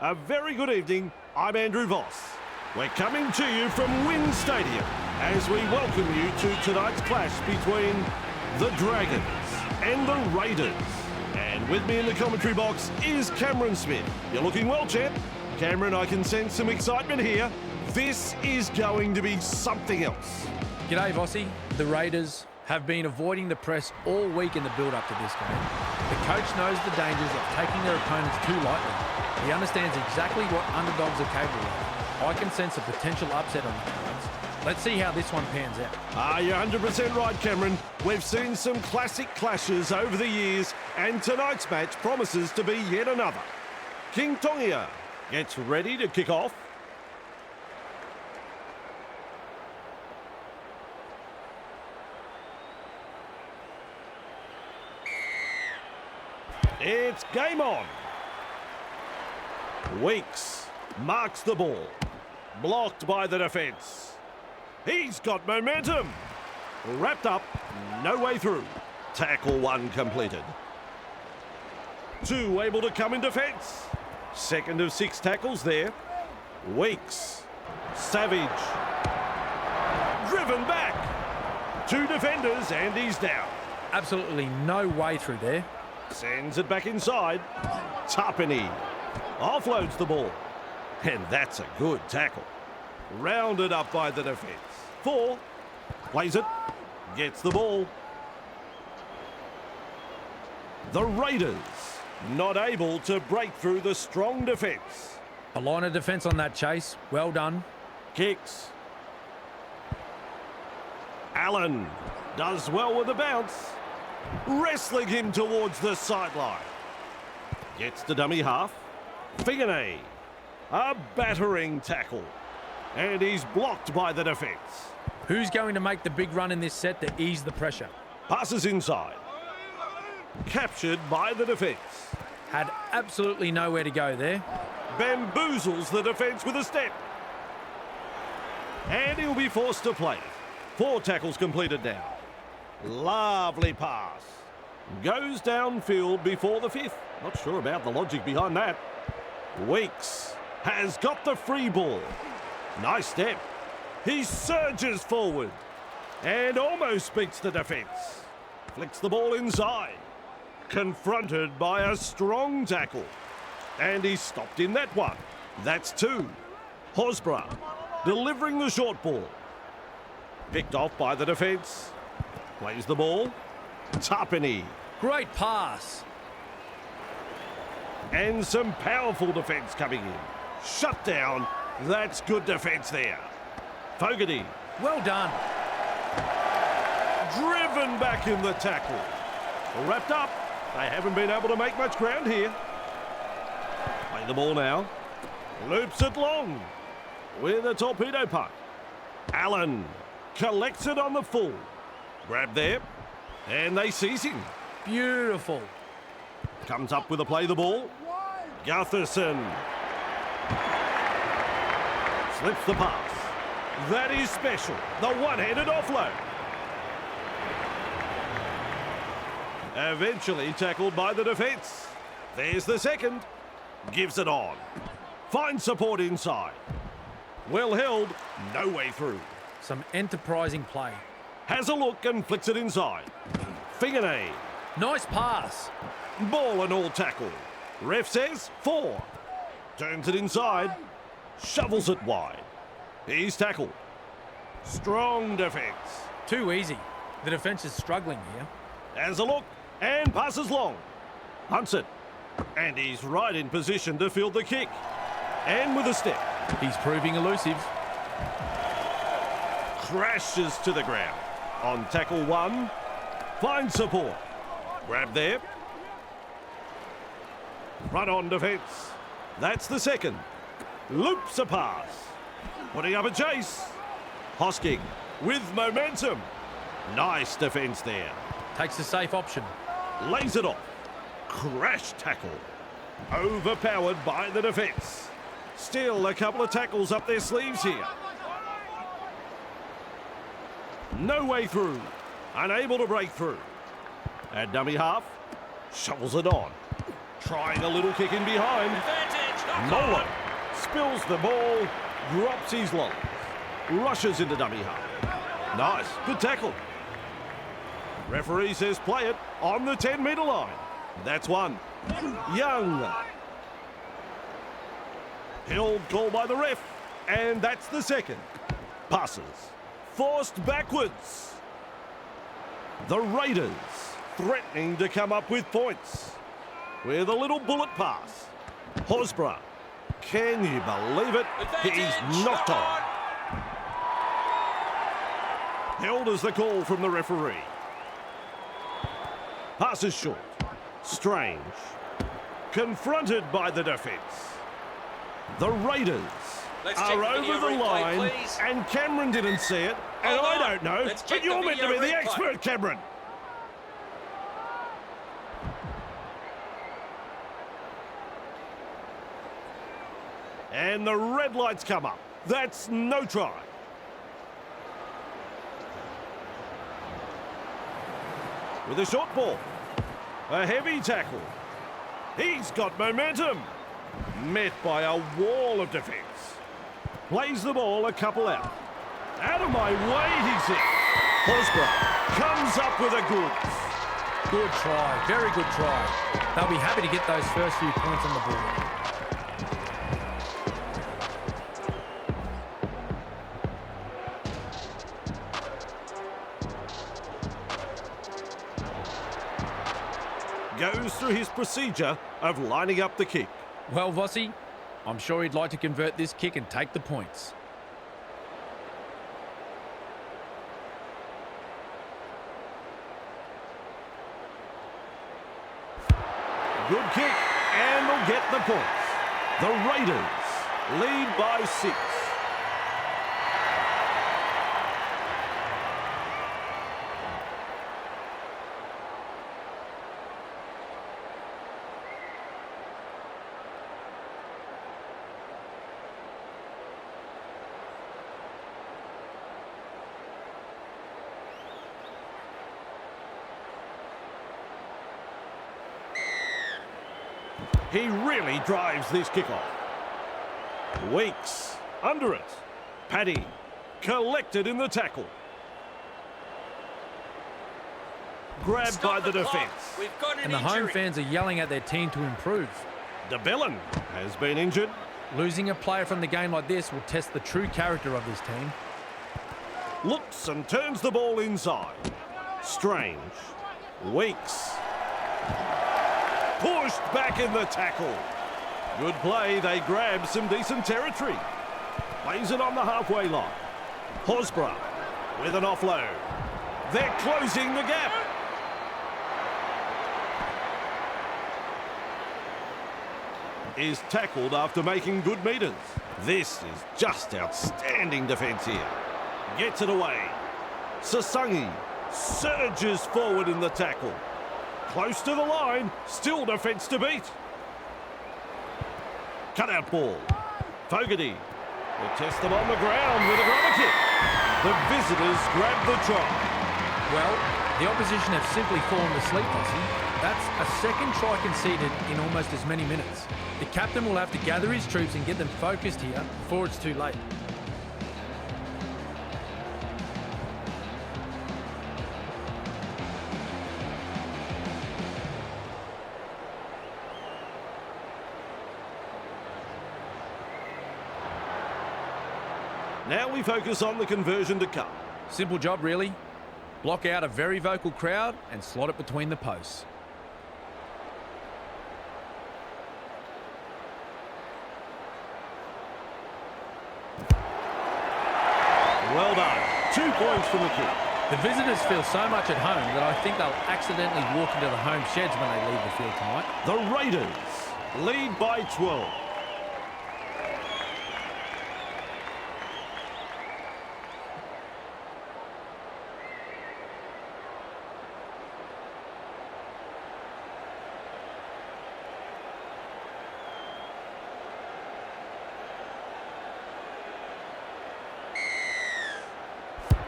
A very good evening. I'm Andrew Voss. We're coming to you from Wynn Stadium as we welcome you to tonight's clash between the Dragons and the Raiders. And with me in the commentary box is Cameron Smith. You're looking well, champ. Cameron, I can sense some excitement here. This is going to be something else. G'day, Vossi. The Raiders have been avoiding the press all week in the build-up to this game. The coach knows the dangers of taking their opponents too lightly. He understands exactly what underdogs are capable of. I can sense a potential upset on the cards. Let's see how this one pans out. You're 100% right, Cameron. We've seen some classic clashes over the years, and tonight's match promises to be yet another. King Tongia gets ready to kick off. It's game on. Weeks marks the ball. Blocked by the defence. He's got momentum. Wrapped up, no way through. Tackle one completed. Two able to come in defence. Second of 6 tackles there. Weeks. Savage. Driven back. 2 defenders and he's down. Absolutely no way through there. Sends it back inside. Tapani offloads the ball. And that's a good tackle. Rounded up by the defence. 4. Plays it. Gets the ball. The Raiders not able to break through the strong defence. A line of defence on that chase. Well done. Kicks. Allen does well with the bounce. Wrestling him towards the sideline. Gets the dummy half. Figanay. A battering tackle. And he's blocked by the defence. Who's going to make the big run in this set to ease the pressure? Passes inside. Captured by the defence. Had absolutely nowhere to go there. Bamboozles the defence with a step. And he'll be forced to play. 4 tackles completed now. Lovely pass. Goes downfield before the 5th. Not sure about the logic behind that. Weeks has got the free ball. Nice step. He surges forward and almost beats the defence. Flicks the ball inside. Confronted by a strong tackle. And he's stopped in that one. That's 2. Hosborough delivering the short ball. Picked off by the defence. Plays the ball. Tapani. Great pass. And some powerful defence coming in. Shut down. That's good defence there. Fogarty. Well done. Driven back in the tackle. Wrapped up. They haven't been able to make much ground here. Play the ball now. Loops it long. With a torpedo punt. Allen collects it on the full. Grab there. And they seize him. Beautiful. Comes up with a play the ball. Gutherson. Slips the pass. That is special. The one-handed offload. Eventually tackled by the defence. There's the second. Gives it on. Finds support inside. Well held. No way through. Some enterprising play. Has a look and flicks it inside. Figanay. Nice pass. Ball and all tackle. Ref says 4. Turns it inside. Shovels it wide. He's tackled. Strong defence. Too easy. The defence is struggling here. Has a look and passes long. Hunts it. And he's right in position to field the kick. And with a step. He's proving elusive. Crashes to the ground. On tackle 1. Finds support. Grab there. Run on defence. That's the second. Loops a pass. Putting up a chase. Hosking with momentum. Nice defence there. Takes the safe option. Lays it off. Crash tackle. Overpowered by the defence. Still a couple of tackles up their sleeves here. No way through. Unable to break through. At dummy half. Shovels it on. Trying a little kick in behind. Advantage, Nolan spills the ball, drops his lines, rushes into dummy half. Nice, good tackle. Referee says play it on the 10-metre line. That's one. Young. Held call by the ref, and that's the second. Passes. Forced backwards. The Raiders threatening to come up with points with a little bullet pass. Hosborough. Can you believe it? He's knocked on. Held as the call from the referee. Passes short. Strange. Confronted by the defence. The Raiders are over the line, and Cameron didn't see it, and I don't know, but you're meant to be the expert, Cameron. And the red lights come up. That's no try. With a short ball. A heavy tackle. He's got momentum. Met by a wall of defence. Plays the ball a couple out. Out of my way, he's hit. Hosborough comes up with a goods. Good try, very good try. They'll be happy to get those first few points on the board. Goes through his procedure of lining up the kick. Well, Vossi, I'm sure he'd like to convert this kick and take the points. Good kick, and will get the points. The Raiders lead by 6. He really drives this kickoff. Weeks under it. Paddy collected in the tackle. Grabbed by the defence. And the home fans are yelling at their team to improve. DeBellin has been injured. Losing a player from the game like this will test the true character of this team. Looks and turns the ball inside. Strange. Weeks. Pushed back in the tackle. Good play. They grab some decent territory. Plays it on the halfway line. Hosborough with an offload. They're closing the gap. Is tackled after making good metres. This is just outstanding defence here. Gets it away. Sasangi surges forward in the tackle. Close to the line, still defence to beat. Cut-out ball. Fogarty will test them on the ground with a grubber kick. The visitors grab the try. Well, the opposition have simply fallen asleep, Vossi. That's a second try conceded in almost as many minutes. The captain will have to gather his troops and get them focused here before it's too late. Now we focus on the conversion to come. Simple job, really. Block out a very vocal crowd and slot it between the posts. Well done. 2 points from the kick. The visitors feel so much at home that I think they'll accidentally walk into the home sheds when they leave the field tonight. The Raiders lead by 12.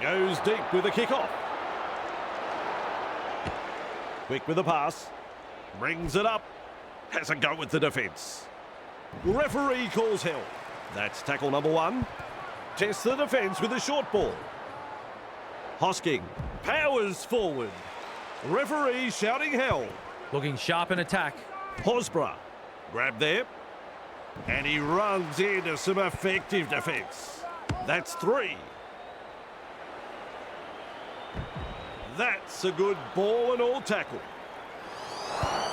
Goes deep with a kickoff. Quick with the pass. Brings it up. Has a go with the defence. Referee calls held. That's tackle number 1. Tests the defence with a short ball. Hosking powers forward. Referee shouting held. Looking sharp in attack. Horsburgh, grab there. And he runs into some effective defence. That's 3. That's a good ball and all tackle.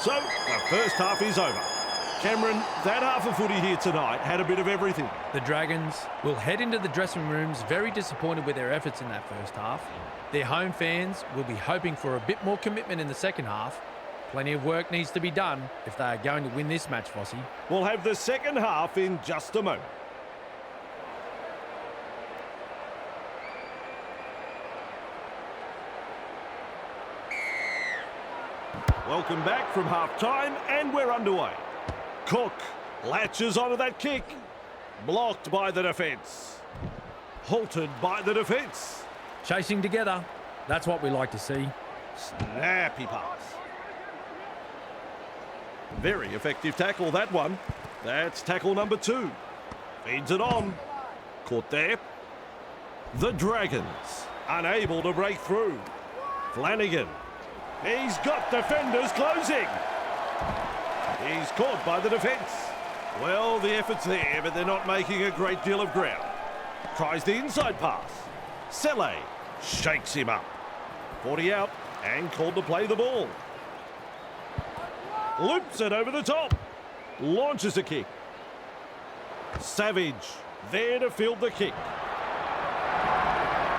So, the first half is over. Cameron, that half of footy here tonight had a bit of everything. The Dragons will head into the dressing rooms very disappointed with their efforts in that first half. Their home fans will be hoping for a bit more commitment in the second half. Plenty of work needs to be done if they are going to win this match, Vossi. We'll have the second half in just a moment. Welcome back from half-time, and we're underway. Cook latches onto that kick. Blocked by the defence. Halted by the defence. Chasing together. That's what we like to see. Snappy pass. Very effective tackle, that one. That's tackle number 2. Feeds it on. Caught there. The Dragons unable to break through. Flanagan. He's got defenders closing. He's caught by the defence. Well, the effort's there, but they're not making a great deal of ground. Tries the inside pass. Selle shakes him up. 40 out and called to play the ball. Loops it over the top. Launches a kick. Savage there to field the kick.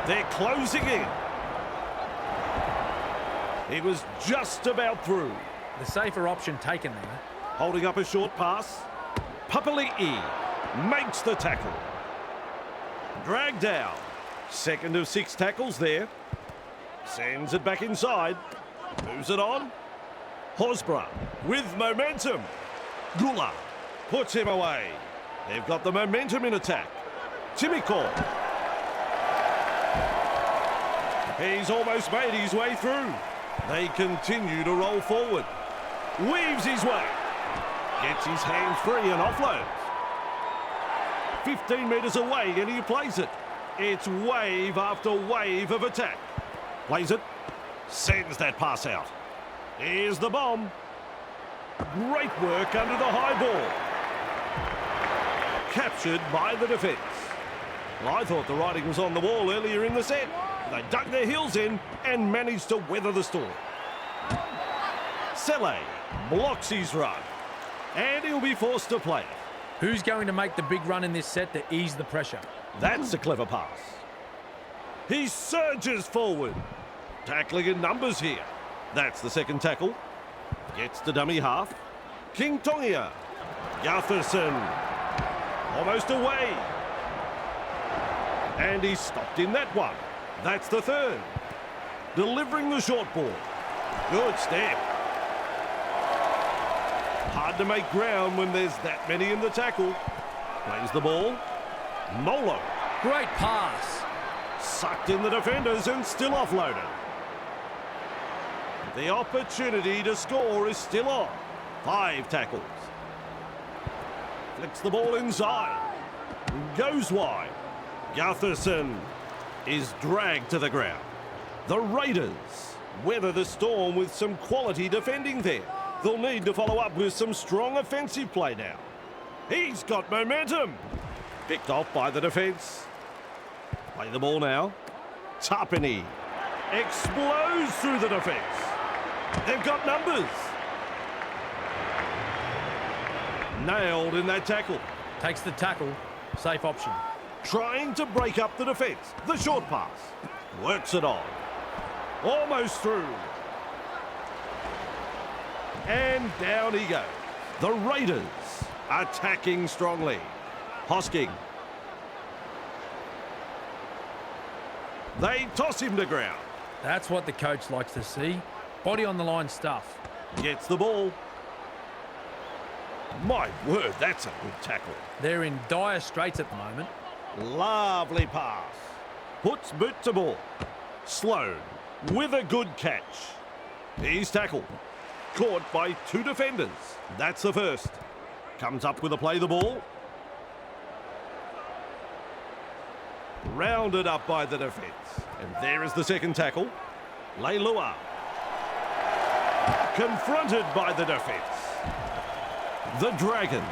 They're closing in. He was just about through. The safer option taken there. Holding up a short pass. Papali'i makes the tackle. Dragged down. Second of 6 tackles there. Sends it back inside. Moves it on. Horsburgh with momentum. Gula puts him away. They've got the momentum in attack. Timiko. He's almost made his way through. They continue to roll forward. Weaves his way. Gets his hands free and offloads. 15 metres away and he plays it. It's wave after wave of attack. Plays it. Sends that pass out. Here's the bomb. Great work under the high ball. Captured by the defence. Well, I thought the writing was on the wall earlier in the set. They dug their heels in and managed to weather the storm. Selle blocks his run. And he'll be forced to play it. Who's going to make the big run in this set to ease the pressure? That's a clever pass. He surges forward. Tackling in numbers here. That's the second tackle. Gets to dummy half. King Tongia. Gutherson. Almost away. And he's stopped in that one. That's the third. Delivering the short ball. Good step. Hard to make ground when there's that many in the tackle. Plays the ball. Molo. Great pass. Sucked in the defenders and still offloaded. The opportunity to score is still on. 5 tackles. Flicks the ball inside. Goes wide. Gutherson is dragged to the ground. The Raiders weather the storm with some quality defending there. They'll need to follow up with some strong offensive play now. He's got momentum. Picked off by the defence. Play the ball now. Tapani explodes through the defence. They've got numbers. Nailed in that tackle. Takes the tackle. Safe option. Trying to break up the defence. The short pass. Works it on. Almost through. And down he goes. The Raiders attacking strongly. Hosking. They toss him to ground. That's what the coach likes to see. Body on the line stuff. Gets the ball. My word, that's a good tackle. They're in dire straits at the moment. Lovely pass. Puts boot to ball. Sloan with a good catch. He's tackled. Caught by 2 defenders. That's the first. Comes up with a play the ball. Rounded up by the defence. And there is the second tackle. Leilua. Confronted by the defence. The Dragons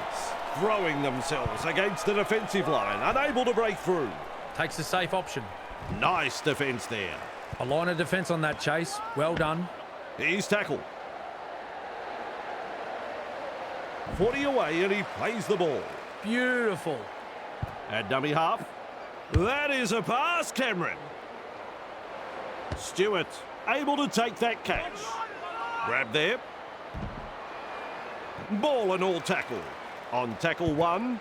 throwing themselves against the defensive line, unable to break through. Takes the safe option. Nice defence there. A line of defence on that chase. Well done. He's tackled. 40 away and he plays the ball. Beautiful. At dummy half. That is a pass, Cameron. Stewart able to take that catch. Grab there. Ball and all tackle. On tackle one.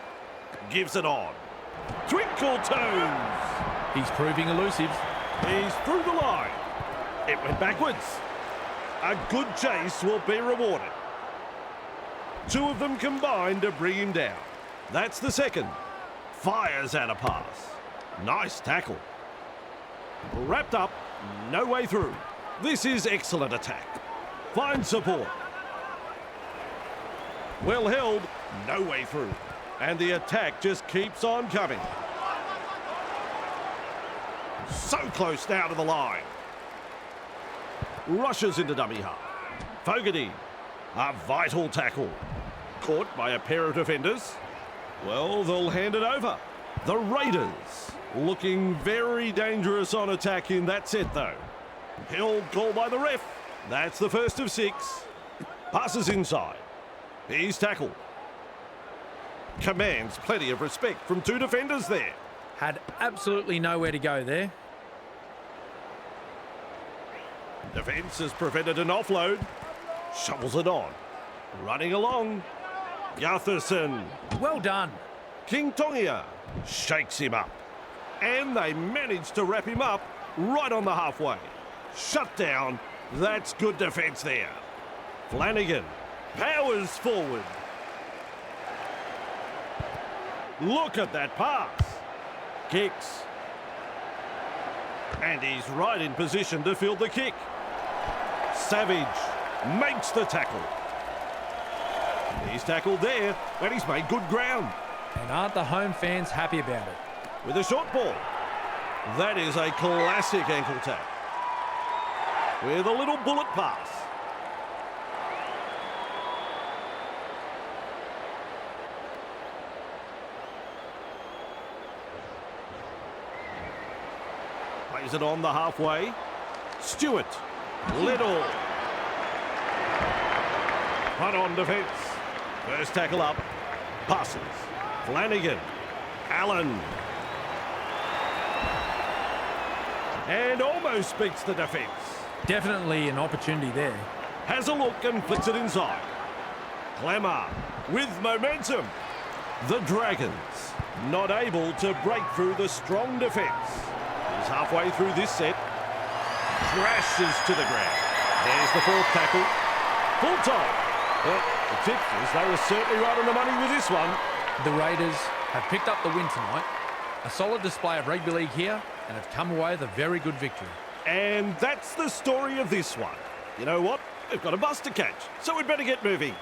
Gives it on. Twinkle toes. He's proving elusive. He's through the line. It went backwards. A good chase will be rewarded. Two of them combined to bring him down. That's the second. Fires out a pass. Nice tackle. Wrapped up. No way through. This is excellent attack. Finds support. Well held. No way through. And the attack just keeps on coming. So close now to the line. Rushes into dummy half. Fogarty. A vital tackle. Caught by a pair of defenders. Well, they'll hand it over. The Raiders looking very dangerous on attack in that set, though. Held call by the ref. That's the first of 6. Passes inside. He's tackled. Commands plenty of respect from 2 defenders there. Had absolutely nowhere to go there. Defence has prevented an offload. Shovels it on. Running along. Gutherson. Well done. King Tongia shakes him up. And they manage to wrap him up right on the halfway. Shut down. That's good defence there. Flanagan powers forward. Look at that pass. Kicks. And he's right in position to field the kick. Savage makes the tackle. He's tackled there, and he's made good ground. And aren't the home fans happy about it? With a short ball. That is a classic ankle tap. With a little bullet pass. Plays it on the halfway. Stewart. Little. Punt on defence. First tackle up. Passes. Flanagan. Allen. And almost beats the defence. Definitely an opportunity there. Has a look and flicks it inside. Clemmer with momentum. The Dragons not able to break through the strong defence. He's halfway through this set. Crashes to the ground. There's the 4th tackle. Full time. Well, the Tipsters, they were certainly right on the money with this one. The Raiders have picked up the win tonight. A solid display of rugby league here and have come away with a very good victory. And that's the story of this one. You know what? We've got a bus to catch, so we'd better get moving.